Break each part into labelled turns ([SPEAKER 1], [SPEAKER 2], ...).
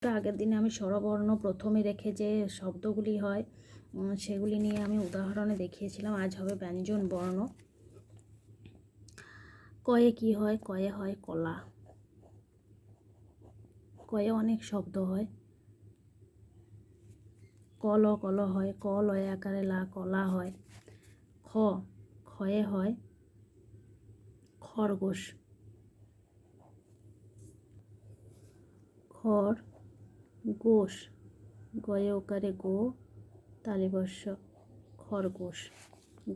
[SPEAKER 1] আগের দিনে আমি স্বরবর্ণ প্রথমে রেখে যে শব্দগুলি হয় সেগুলি নিয়ে আমি উদাহরণে দেখিয়েছিলাম। আজ হবে ব্যঞ্জন বর্ণ। কয়ে কি হয়? কয়ে হয় কলা। কয়ে অনেক শব্দ হয়। কল কল হয়, ক লয় আকারে লা, কলা হয়। খ খয়ে হয় খরগোশ। খর গোশ, গয়ে ওকারে গো, তালিবস্য খরগোশ।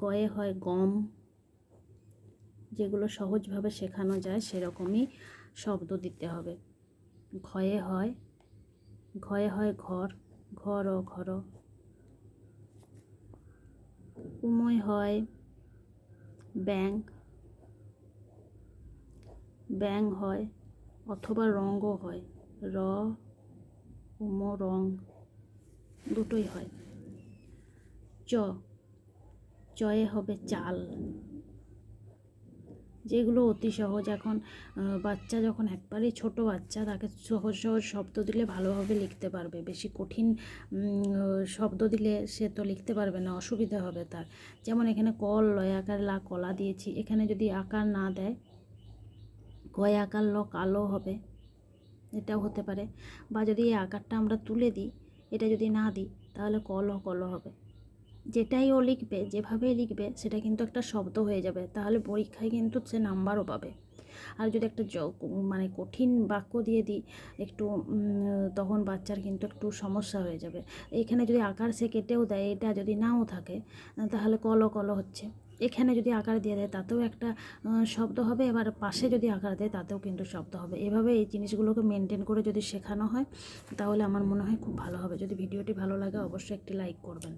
[SPEAKER 1] গয়ে হয় গম। যেগুলো সহজভাবে শেখানো যায় সেরকমই শব্দ দিতে হবে। ঘয়ে হয় ঘর, ঘর ও ঘর। উময় হয় ব্যাং, ব্যাং হয় অথবা রঙ্গ হয়, র উম রং দুটোই হয়। চয়ে হবে চাল। যেগুলো অতি সহজ। এখন বাচ্চা যখন একবারেই ছোট বাচ্চা, তাকে সহজ সহজ শব্দ দিলে ভালোভাবে লিখতে পারবে। বেশি কঠিন শব্দ দিলে সে তো লিখতে পারবে না, অসুবিধা হবে তার। যেমন এখানে কল লয় আকার লা, কলা দিয়েছি। এখানে যদি আকার না দেয়, কয় আকার ল কালো হবে, এটাও হতে পারে। বা যদি এই আকারটা আমরা তুলে দিই, এটা যদি না দিই, তাহলে কল হবে। যেটাই ও লিখবে, যেভাবেই লিখবে, সেটা কিন্তু একটা শব্দ হয়ে যাবে। তাহলে পরীক্ষায় কিন্তু সে নাম্বারও পাবে। আর যদি একটা মানে কঠিন বাক্য দিয়ে দিই একটু, তখন বাচ্চার কিন্তু একটু সমস্যা হয়ে যাবে। এখানে যদি আকার সে কেটেও দেয়, এটা যদি নাও থাকে, তাহলে কল হচ্ছে। এখানে যদি আকার দিয়ে দেয়, তাতেও একটা শব্দ হবে। এবার পাশে যদি আকার দেয়, তাতেও কিন্তু শব্দ হবে। এভাবে এই জিনিসগুলোকে মেনটেন করে যদি শেখানো হয়, তাহলে আমার মনে হয় খুব ভালো হবে। যদি ভিডিওটি ভালো লাগে, অবশ্যই একটি লাইক করবেন।